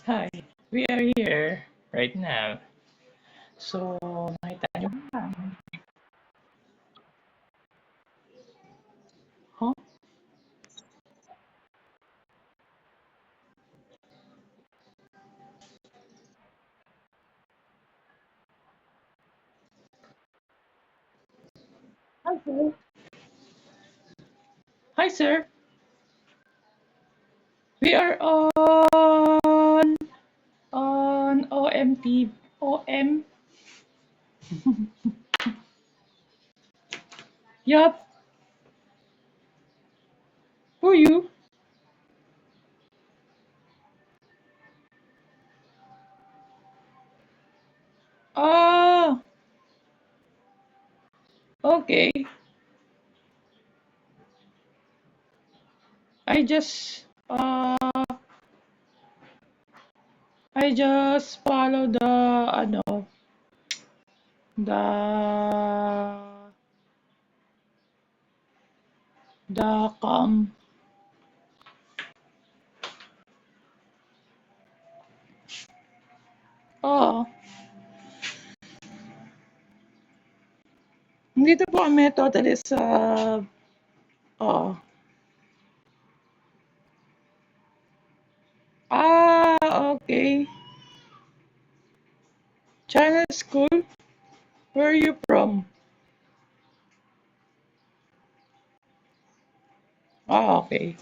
Hi, we are here right now. So, nakita niyo ba? Huh? Hi, sir. Hi, sir. We are on OMT. OM. Yup. Who you? Ah, okay. I just I just follow the com. Oo. Dito po kami totally sa oo. Ah, okay. China school? Where are you from? Ah, okay.